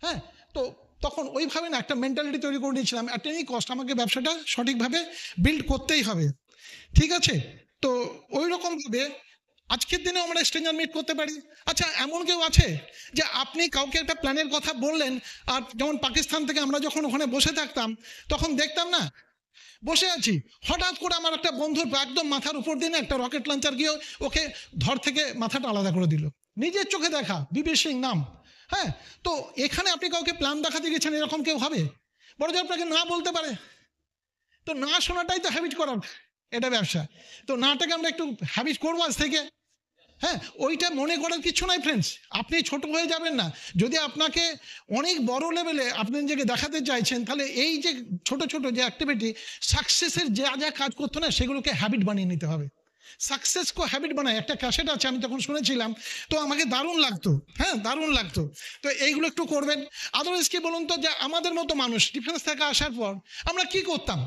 হ্যাঁ, তো তখন ওইভাবে না একটা মেন্টালিটি তৈরি করে নিয়েছিলাম, অ্যাট এনি কস্ট আমাকে ব্যবসাটা সঠিকভাবে বিল্ড করতেই হবে। ঠিক আছে, তো ওই রকম ভাবে আজকের দিনে আমরা স্ট্রেঞ্জার মিট করতে পারি। আচ্ছা, এমন কেউ আছে যে আপনি কাউকে একটা প্ল্যানের কথা বললেন, আর যেমন পাকিস্তান থেকে আমরা যখন ওখানে বসে থাকতাম, তখন দেখতাম না, বসে আছি, হঠাৎ করে আমার একটা বন্ধুর একদম মাথার উপর দিয়ে একটা রকেট লঞ্চার গিয়ে ওকে ধর থেকে মাথাটা আলাদা করে দিল, নিজের চোখে দেখা, বিবি সিং নাম। হ্যাঁ, তো এখানে আপনি কাউকে প্ল্যান দেখাতে গেছেন, এরকম কেউ হবে? বড় যে আপনাকে না বলতে পারে, তো না শোনাটাই তো হ্যাবিট করার, এটা ব্যবসা। তো নাটাকে আমরা একটু হ্যাবিট করবো আজ থেকে। হ্যাঁ, ওইটা মনে করার কিছু নাই ফ্রেন্ডস, আপনি ছোট হয়ে যাবেন না। যদি আপনাকে অনেক বড় লেভেলে আপনি নিজেকে দেখাতে চাইছেন, তাহলে এই যে ছোট ছোট যে অ্যাক্টিভিটি, সাকসেসের যা যা কাজ করতো না, সেগুলোকে হ্যাবিট বানিয়ে নিতে হবে। সাকসেস কো হ্যাবিট বানায়, একটা ক্যাসেট আছে, আমি তখন শুনেছিলাম, তো আমাকে দারুণ লাগতো। হ্যাঁ, দারুণ লাগতো। তো এইগুলো একটু করবেন। আদারওয়াইজ কি বলুন তো, যে আমাদের মতো মানুষ ডিফেন্স থেকে আসার পর আমরা কি করতাম?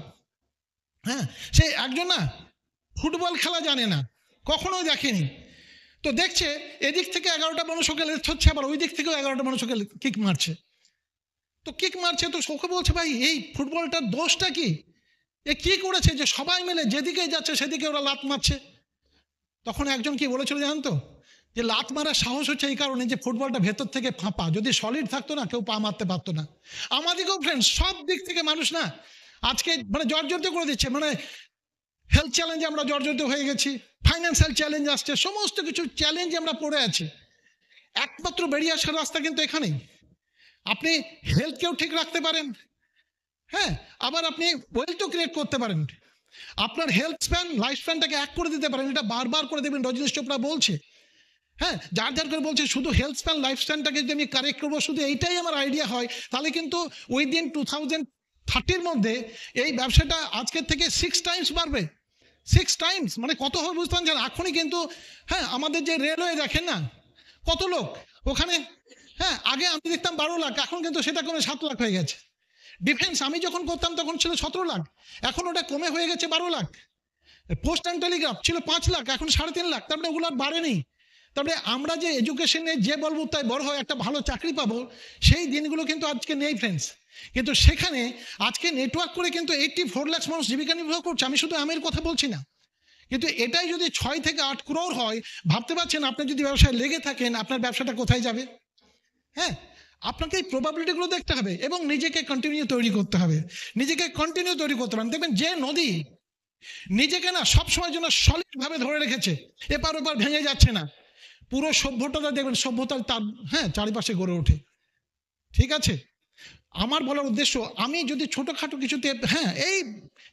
হ্যাঁ, সে একজন না ফুটবল খেলা জানে না, কখনোই দেখেনি, তো দেখছে এদিক থেকে 11টা মানুষ ওকে লেট হচ্ছে, আবার ওই দিক থেকেও 11টা মানুষ ওকে কিক মারছে। তো কিক মারছে, তো ওকে বলছে, ভাই এই ফুটবলটার দোষটা কি, এ কি করেছে যে সবাই মিলে যেদিকে যাচ্ছে সেদিকে ওরা লাত মারছে? তখন একজন কি বলেছিল জানেন তো, যে লাত মারার সাহস হচ্ছে এই কারণে যে ফুটবলটা ভেতর থেকে ফাঁপা, যদি সলিড থাকতো না, কেউ পা মারতে পারতো না। আমাদেরকেও ফ্রেন্ড সব দিক থেকে মানুষ না আজকে মানে জর্জরিত করে দিচ্ছে, মানে হেলথ চ্যালেঞ্জে আমরা জর্জরিত হয়ে গেছি, ফাইন্যান্সিয়াল চ্যালেঞ্জ আসছে, সমস্ত কিছু চ্যালেঞ্জে আমরা পড়ে আছি। একমাত্র বেরিয়ে আসার রাস্তা কিন্তু এখানেই। আপনি হেলথকেও ঠিক রাখতে পারেন, হ্যাঁ, আবার আপনি ওয়েলথও ক্রিয়েট করতে পারেন। আপনার হেলথ স্প্যান, লাইফ স্প্যানটাকে এক করে দিতে পারেন, এটা বারবার করে দেবেন, রজনীশ চোপড়া বলছে। হ্যাঁ, যার যার করে বলছে শুধু হেলথ স্প্যান, লাইফ স্প্যানটাকে যদি আমি কারেক্ট করবো, শুধু এইটাই আমার আইডিয়া হয়, তাহলে কিন্তু উইদিন 2030-র মধ্যে এই ব্যবসাটা আজকের থেকে 6 টাইমস বাড়বে। 6 টাইমস মানে কত হবে বুঝতে পারছেন? এখনই কিন্তু, হ্যাঁ, আমাদের যে রেলওয়ে দেখেন না, কত লোক ওখানে। হ্যাঁ, আগে আমি দেখতাম 12 লাখ, এখন কিন্তু সেটা কমে 7 লাখ হয়ে গেছে। ডিফেন্স আমি যখন করতাম তখন ছিল 17 লাখ, এখন ওটা কমে হয়ে গেছে 12 লাখ। পোস্ট অ্যান্ড টেলিগ্রাফ ছিল 5 লাখ, এখন 3.5 লাখ। তারপরে ওগুলো আর বাড়েনি। তবে আমরা যে এডুকেশনে যে বলবো তাই বড় হয়, একটা ভালো চাকরি পাবো, সেই দিনগুলো কিন্তু আজকে নেই ফ্রেন্ডস। কিন্তু সেখানে আজকে নেটওয়ার্ক করে কিন্তু 84 লাখ মানুষ জীবিকা নির্বাহ করছে। আমি শুধু আমের কথা বলছি না, কিন্তু এটাই যদি 6 থেকে 8 করোড় হয়, ভাবতে পারছেন আপনি যদি ব্যবসায় লেগে থাকেন, আপনার ব্যবসাটা কোথায় যাবে? হ্যাঁ, আপনাকে এই প্রবাবিলিটিগুলো দেখতে হবে এবং নিজেকে কন্টিনিউ তৈরি করতে হবে। নিজেকে কন্টিনিউ তৈরি করতে পারেন, দেখবেন যে নদী নিজেকে না সবসময় জন্য সলিড ভাবে ধরে রেখেছে, এপার ওপার ভেঙে যাচ্ছে না, পুরো সভ্যতা দেখবেন, সভ্যতা তার, হ্যাঁ, চারিপাশে গড়ে ওঠে। ঠিক আছে, আমার বলার উদ্দেশ্য, আমি যদি ছোটখাটো কিছুতে, হ্যাঁ, এই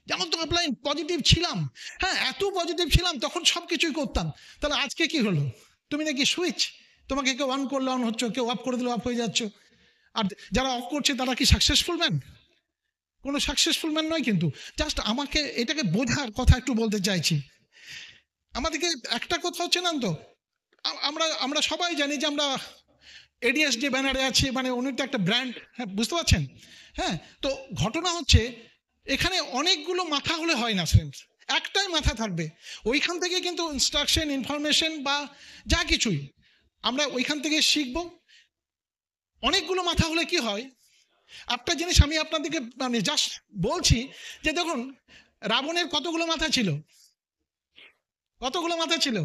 যেমন তো অফলাইন পজিটিভ ছিলাম, হ্যাঁ, এত পজিটিভ ছিলাম, তখন সব কিছুই করতাম, তাহলে আজকে কি হলো? তুমি নাকি সুইচ, তোমাকে কেউ অন করলে অন হচ্ছে, কেউ অফ করে দিলে অফ হয়ে যাচ্ছ। আর যারা অফ করছে তারা কি সাকসেসফুল ম্যান? কোনো সাকসেসফুল ম্যান নয়। কিন্তু জাস্ট আমাকে এটাকে বোঝার কথা একটু বলতে চাইছি। আমাদেরকে একটা কথা হচ্ছে না তো, আমরা আমরা সবাই জানি যে আমরা এডিএসডি ব্যানারে আছি, মানে উনি তো একটা ব্র্যান্ড, হ্যাঁ, বুঝতে পারছেন? হ্যাঁ, তো ঘটনা হচ্ছে এখানে অনেকগুলো মাথা হলে হয় না ফ্রেন্ডস, একটাই মাথা থাকবে। ওইখান থেকে কিন্তু ইনস্ট্রাকশন, ইনফরমেশন বা যা কিছুই আমরা ওইখান থেকে শিখবো। অনেকগুলো মাথা হলে কি হয়, একটা জিনিস আমি আপনাদেরকে মানে জাস্ট বলছি, যে দেখুন রাবণের কতগুলো মাথা ছিল? কতগুলো মাথা ছিল?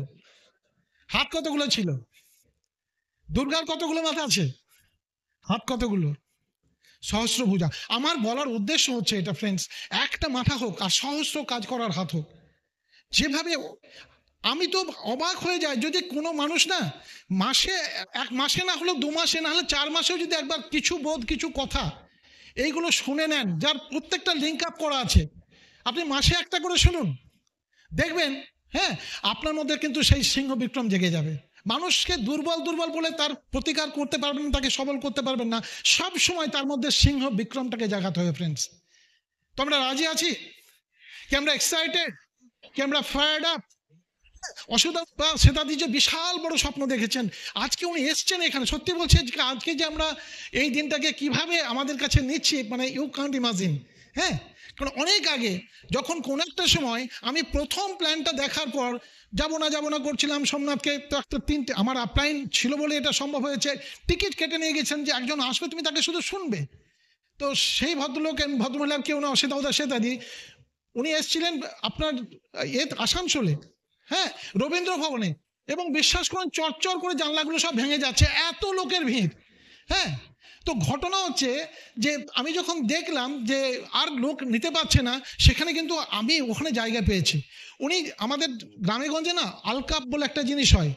হাত কতগুলো ছিল? দুর্গার কতগুলো মাথা আছে? হাত কতগুলো? সহস্রভুজা। আমার বলার উদ্দেশ্য হচ্ছে এটা ফ্রেন্ডস, একটা মাথা হোক আর সহস্র কাজ করার হাত হোক। যেভাবে আমি তো অবাক হয়ে যাই যদি কোনো মানুষ না মাসে, এক মাসে না হলেও 2 মাসে না হলে 4 মাসেও যদি একবার কিছু বোধ কিছু কথা এইগুলো শুনে নেন, যার প্রত্যেকটা লিঙ্ক আপ করা আছে, আপনি মাসে একটা করে শুনুন, দেখবেন হ্যাঁ আপনার মধ্যে কিন্তু সেই সিংহ বিক্রম জেগে যাবে। মানুষকে দুর্বল দুর্বল বলে তার প্রতিকার করতে পারবেন না, তাকে সবল করতে পারবেন না, সব সময় তার মধ্যে সিংহ বিক্রমটাকে জাগাতে হবে ফ্রেন্ডস। তো আমরা রাজি আছি কি? আমরা এক্সাইটেড কি? আমরা ফায়ার্ড আপ? অসুবিধা সেদাদি যে বিশাল বড় স্বপ্ন দেখেছেন, আজকে উনি এসছেন এখানে, সত্যি বলছে আজকে যে আমরা এই দিনটাকে কিভাবে আমাদের কাছে নিচ্ছি, মানে ইউ কান্ট ইমাজিন। হ্যাঁ, কারণ অনেক আগে যখন কোন একটা সময় আমি প্রথম প্ল্যানটা দেখার পর যাব না করছিলাম সোমনাথকে, তো একটা 3টে আমার আপলাইন ছিল বলে এটা সম্ভব হয়েছে, টিকিট কেটে নিয়ে গেছেন যে একজন আসবে তুমি তাকে শুধু শুনবে। তো সেই ভদ্রমহিলার কেউ না, সেদাদি উনি এসেছিলেন আপনার আসানসোলে, হ্যাঁ রবীন্দ্র ভবনে, এবং বিশ্বাস করুন চরচর করে জানলাগুলো সব ভেঙে যাচ্ছে, এত লোকের ভিড়। হ্যাঁ, তো ঘটনা হচ্ছে যে আমি যখন দেখলাম যে আর লোক নিতে পারছে না, সেখানে কিন্তু আমি ওখানে জায়গা পেয়েছি। উনি আমাদের গ্রামেগঞ্জে না আলকাপ বলে একটা জিনিস হয়,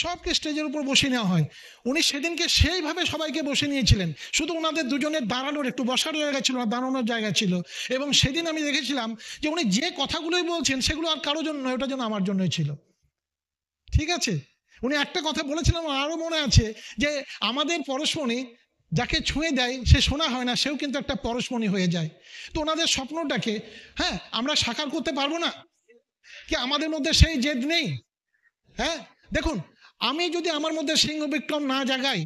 সবকে স্টেজের উপর বসে নেওয়া হয়, উনি সেদিনকে সেইভাবে সবাইকে বসে নিয়েছিলেন, শুধু ওনাদের দুজনের দাঁড়ানোর একটু বসার জায়গা ছিল না, দাঁড়ানোর জায়গা ছিল। এবং সেদিন আমি দেখেছিলাম যে উনি যে কথাগুলোই বলছেন সেগুলো আর কারোর জন্য নয়, ওটা যেন আমার জন্যই ছিল। ঠিক আছে, উনি একটা কথা বলেছিলাম আরও মনে আছে, যে আমাদের পরশমণি যাকে ছুঁয়ে দেয় সে শোনা হয় না, সেও কিন্তু একটা পরশমণি হয়ে যায়। তো ওনাদের স্বপ্নটাকে হ্যাঁ আমরা সাকার করতে পারবো না কি? আমাদের মধ্যে সেই জেদ নেই? হ্যাঁ দেখুন, আমি যদি আমার মধ্যে সিংহ বিক্রম না জাগাই,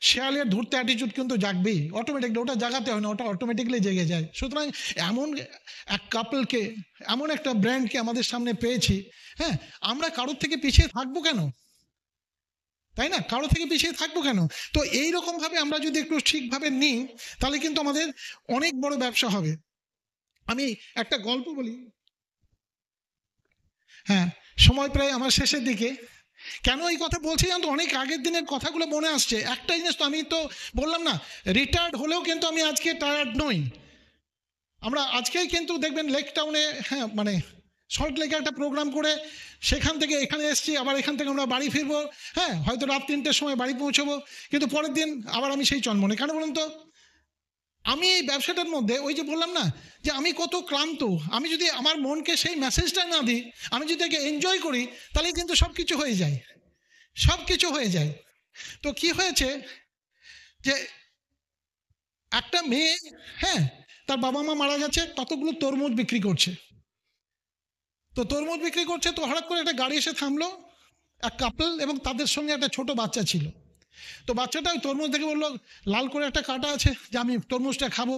শেয়ালের ধরতে অ্যাটিটিউড কিন্তু জাগবেই অটোমেটিকলি, ওটা জাগাতে হয় না, ওটা অটোমেটিকলি জেগে যায়। সুতরাং এমন এক কাপলকে, এমন একটা ব্র্যান্ডকে আমাদের সামনে পেয়েছি, হ্যাঁ আমরা কারোর থেকে পিছিয়ে থাকবো কেন? তাই না, কারো থেকে পিছিয়ে থাকবো কেন? তো এইরকম ভাবে আমরা যদি একটু ঠিকভাবে নিই, তাহলে কিন্তু আমাদের অনেক বড় ব্যবসা হবে। আমি একটা গল্প বলি। হ্যাঁ, সময় প্রায় আমার শেষের দিকে। কেন এই কথা বলছি জানো তো, অনেক আগের দিনের কথাগুলো মনে আসছে। একটা জিনিস তো আমি তো বললাম না, রিটায়ার্ড হলেও কিন্তু আমি আজকে টায়ার্ড নই। আমরা আজকেই কিন্তু দেখবেন লেক টাউনে, হ্যাঁ মানে সল্ট লেকে একটা প্রোগ্রাম করে সেখান থেকে এখানে এসেছি, আবার এখান থেকে আমরা বাড়ি ফিরবো, হ্যাঁ হয়তো রাত 3টের সময় বাড়ি পৌঁছবো, কিন্তু পরের দিন আবার আমি সেই চন্মনে। কেন বলুন তো? আমি এই ব্যবসাটার মধ্যে ওই যে বললাম না যে আমি কত ক্লান্ত, আমি যদি আমার মনকে সেই মেসেজটা না দিই, আমি যদি একে এনজয় করি, তাহলে কিন্তু সব কিছু হয়ে যায়, সব কিছু হয়ে যায়। তো কি হয়েছে যে একটা মেয়ে, হ্যাঁ তার বাবা মা মারা গেছে, কতগুলো তরমুজ বিক্রি করছে। তো তরমুজ বিক্রি করছে, তো হঠাৎ করে একটা গাড়ি এসে থামলো, এক কাপল এবং তাদের সঙ্গে একটা ছোট বাচ্চা ছিল। তো বাচ্চাটা ওই তরমুজ দেখে বললো, লাল করে একটা কাটা আছে, যে আমি তরমুজটা খাবো।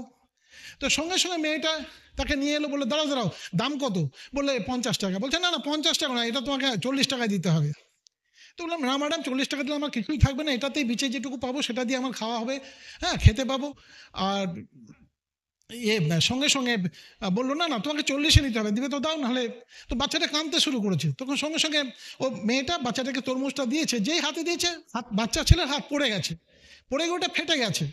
তো সঙ্গে সঙ্গে মেয়েটা তাকে নিয়ে এলো, বললো দাঁড়াও দাঁড়াও, দাম কত? বললে 50 টাকা। বলছে না না 50 টাকা না, এটা তোমাকে 40 টাকায় দিতে হবে। তো বললাম না ম্যাডাম, 40 টাকা দিলে আমার কিছুই থাকবে না, এটাতেই বিচে যেটুকু পাবো সেটা দিয়ে আমার খাওয়া হবে, হ্যাঁ খেতে পাবো। আর সঙ্গে সঙ্গে বললো না না তোমাকে 40-এ নিতে হবে, দিবে তো দাও, নাহলে। তো বাচ্চাটা কাঁদতে শুরু করেছে, তখন সঙ্গে সঙ্গে ও মেয়েটা বাচ্চাটাকে তরমুজটা দিয়েছে, যেই হাতে দিয়েছে হাত, বাচ্চা ছেলের হাত পড়ে গেছে, পড়ে গিয়ে ওটা ফেটে গেছে।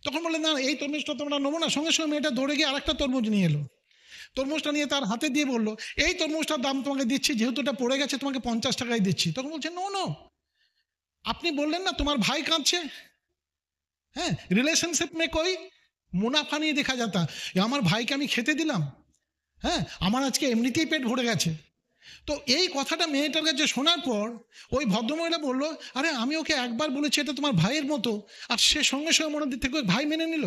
তখন বললেন না এই তরমুজটা তোমরা নেবো না। সঙ্গে সঙ্গে মেয়েটা দৌড়ে গিয়ে আরেকটা তরমুজ নিয়ে এলো, তরমুজটা নিয়ে তার হাতে দিয়ে বললো, এই তরমুজটার দাম তোমাকে দিচ্ছি, যেহেতু এটা পড়ে গেছে তোমাকে 50 টাকায় দিচ্ছি। তখন বলছে নো নো, আপনি বললেন না তোমার ভাই কাঁদছে, হ্যাঁ রিলেশনশিপ মে কই মুনাফা নিয়ে দেখা যাতা, আমার ভাইকে আমি খেতে দিলাম, হ্যাঁ আমার আজকে এমনিতেই পেট ভরে গেছে। তো এই কথাটা মেয়েটার কাছে শোনার পর ওই ভদ্রমহিলা বললো, আরে আমি ওকে একবার বলেছি এটা তোমার ভাইয়ের মতো, আর সে সঙ্গে সঙ্গে মনের দিক থেকে ভাই মেনে নিল।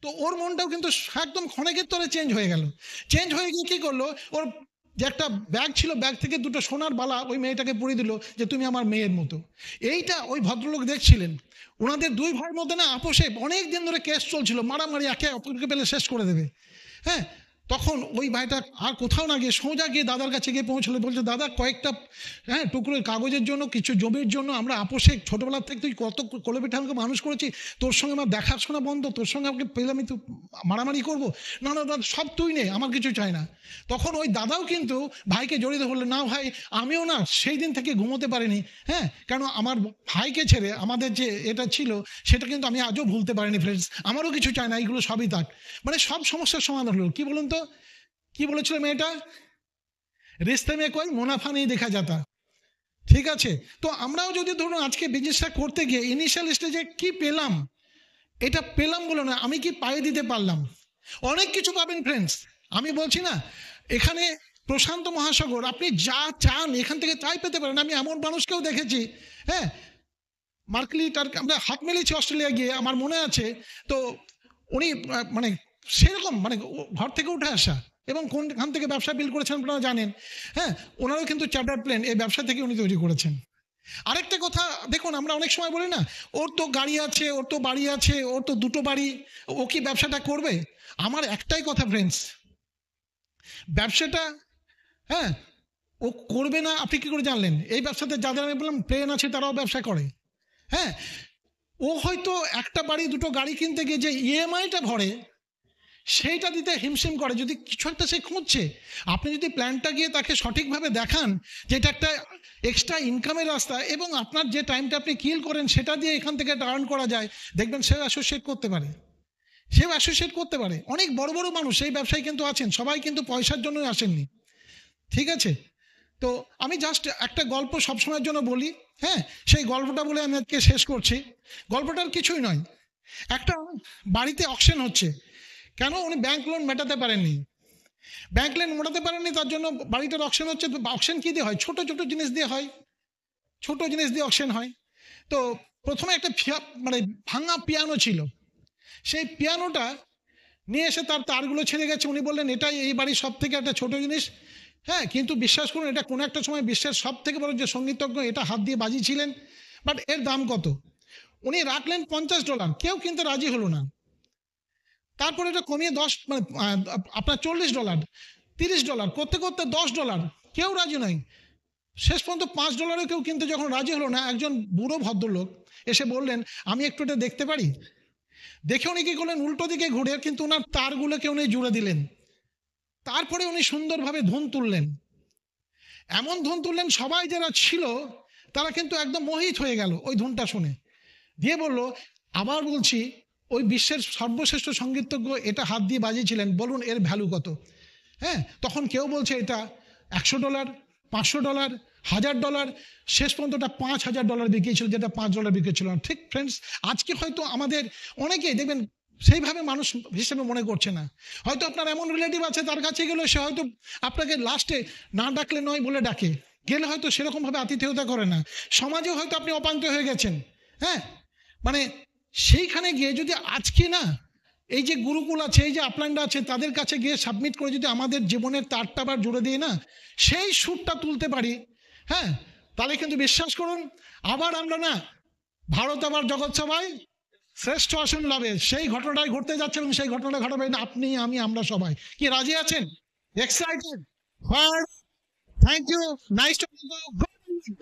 তো ওর মনটাও কিন্তু একদম ক্ষণেকের তরে চেঞ্জ হয়ে গেল। চেঞ্জ হয়ে গিয়ে কী করলো, ওর যে একটা ব্যাগ ছিল, ব্যাগ থেকে 2টো সোনার বালা ওই মেয়েটাকে পরিয়ে দিল, যে তুমি আমার মেয়ের মতো। এইটা ওই ভদ্রলোক দেখছিলেন। ওনাদের 2 ভাইয়ের মধ্যে না আপোষে অনেক দিন ধরে কেস চলছিল, মারামারি, একে অপরকে পেলে শেষ করে দেবে। হ্যাঁ, তখন ওই ভাইটা আর কোথাও না গিয়ে সোজা গিয়ে দাদার কাছে গিয়ে পৌঁছলো, বলছে দাদা কয়েকটা টুকরো কাগজের জন্য, কিছু জমির জন্য আমরা আপোষে ছোটোবেলার থেকে তুই কত কোলে পিঠে আমাকে মানুষ করেছি, তোর সঙ্গে আমার দেখাশোনা বন্ধ, তোর সঙ্গে আমাকে পেলে আমি তো মারামারি করবো, না না দাদা সব তুই নে, আমার কিছু চাই না। তখন ওই দাদাও কিন্তু ভাইকে জড়িয়ে বললেন, না ভাই আমিও না সেই দিন থেকে ঘুমোতে পারিনি, কেন আমার ভাইকে ছেড়ে আমাদের যে এটা ছিল সেটা কিন্তু আমি আজও ভুলতে পারিনি ফ্রেন্ডস, আমারও কিছু চাই না, এইগুলো সবই থাক। মানে সব সমস্যার সমাধান হলো। কি বলুন তো, কি বলেছিল মেয়েটা? রিস্তে মে কোই মুনাফা নেই দেখা যাতা। ঠিক আছে, তো আমরাও যদি ধরুন আজকে বিজনেসটা করতে গিয়ে ইনিশিয়াল স্টেজে কি পেলাম, এটা পেলাম বলে না, আমি কি পায়ে দিতে পারলাম, অনেক কিছু পাবেন ফ্রেন্ডস। আমি বলছি না, এখানে প্রশান্ত মহাসাগর, আপনি যা চান এখান থেকে তাই পেতে পারেন। আমি এমন মানুষকেও দেখেছি, মার্কলি তার আমরা হাত মিলিয়েছি অস্ট্রেলিয়া গিয়ে, আমার মনে আছে। তো উনি মানে সেরকম মানে ঘর থেকে উঠে আসা, এবং কোনখান থেকে ব্যবসা বিল্ড করেছেন আপনারা জানেন। ওনারও কিন্তু চার্টার প্লেন এই ব্যবসা থেকে উনি তৈরি করেছেন। আরেকটা কথা দেখুন, আমরা অনেক সময় বলি না, ওর তো গাড়ি আছে, ওর তো বাড়ি আছে, ওর তো দুটো বাড়ি, ও কি ব্যবসাটা করবে? আমার একটাই কথা ফ্রেন্ডস, ব্যবসাটা ও করবে না আপনি কি করে জানলেন? এই ব্যবসাতে যাদের আমি বললাম প্লেন আছে তারাও ব্যবসা করে। ও হয়তো একটা বাড়ি দুটো গাড়ি কিনতে গিয়ে যে ইএমআইটা ভরে সেইটা দিতে হিমশিম করে, যদি কিছু একটা সে খুঁজছে। আপনি যদি প্ল্যানটা গিয়ে তাকে সঠিকভাবে দেখান যে এটা একটা এক্সট্রা ইনকামের রাস্তা, এবং আপনার যে টাইমটা আপনি কিল করেন সেটা দিয়ে এখান থেকে আর্ন করা যায়, দেখবেন সে অ্যাসোসিয়েট করতে পারে, অনেক বড় বড় মানুষ এই ব্যবসায় কিন্তু আছেন, সবাই কিন্তু পয়সার জন্যই আসেননি। ঠিক আছে, তো আমি জাস্ট একটা গল্প সবসময়ের জন্য বলি, সেই গল্পটা বলে আমি আজকে শেষ করছি। গল্পটার কিছুই নয়, একটা বাড়িতে অকশন হচ্ছে। কেন? উনি ব্যাংক লোন মেটাতে পারেননি, তার জন্য বাড়িটার অকশন হচ্ছে। অকশন কি দিয়ে হয়? ছোট ছোট জিনিস দিয়ে হয়, অকশন হয়। তো প্রথমে একটা মানে ভাঙা পিয়ানো ছিল, সেই পিয়ানোটা নিয়ে এসে তার তারগুলো ছেড়ে গেছে। উনি বললেন এটাই এই বাড়ির সব থেকে একটা ছোট জিনিস, কিন্তু বিশ্বাস করুন এটা কোনো একটা সময় বিশ্বের সব থেকে বড় যে সঙ্গীতজ্ঞ এটা হাত দিয়ে বাজিয়েছিলেন। বাট এর দাম কত? উনি রাখলেন $50, কেউ কিনতে রাজি হলো না। তারপরে এটা কমিয়ে আপনার $40, $30 করতে করতে $10, কেউ রাজি নয়। শেষ পর্যন্ত $5 কেউ কিনতে যখন রাজি হলো না, একজন বুড়ো ভদ্রলোক এসে বললেন আমি একটু এটা দেখতে পারি। দেখে উনি কি করলেন, উল্টো দিকে ঘুরে কিন্তু ওনার তারগুলোকে উনি জুড়ে দিলেন। তারপরে উনি সুন্দরভাবে ধুন তুললেন, এমন ধুন তুললেন সবাই যারা ছিল তারা কিন্তু একদম মোহিত হয়ে গেল ওই ধুনটা শুনে। দিয়ে বলল, আবার বলছি, ওই বিশ্বের সর্বশ্রেষ্ঠ সঙ্গীতজ্ঞ এটা হাত দিয়ে বাজিয়েছিলেন, বলুন এর ভ্যালু কত? তখন কেউ বলছে এটা $100, $500, $1000, শেষ পর্যন্ত ওটা $5000 বিক্রিয়েছিল, যেটা $5 বিক্রিয়েছিল। ঠিক ফ্রেন্ডস, আজকে হয়তো আমাদের অনেকেই দেখবেন সেইভাবে মানুষ হিসেবে মনে করছে না। হয়তো আপনার এমন রিলেটিভ আছে, তার কাছে গেলে সে হয়তো আপনাকে লাস্টে না ডাকলে নয় বলে ডাকে, গেলে হয়তো সেরকমভাবে আতিথেয়তা করে না। সমাজেও হয়তো আপনি অপান্ত হয়ে গেছেন, মানে সেইখানে গিয়ে যদি আজকে না এই যে গুরুকুল আছে, এই যে আপলাইনরা আছে, তাদের কাছে গিয়ে সাবমিট করে যদি আমাদের জীবনের তারটা আবার জুড়ে দিয়ে না সেই সুরটা তুলতে পারি, তাহলে কিন্তু বিশ্বাস করুন আবার আমরা না ভারত আবার জগৎ সভায় শ্রেষ্ঠ আসন লাভে সেই ঘটনাটাই ঘটতে যাচ্ছে, এবং সেই ঘটনাটা ঘটাবেন আপনি, আমি, আমরা সবাই। কি রাজি আছেন? Excited? Thank you, nice to meet you.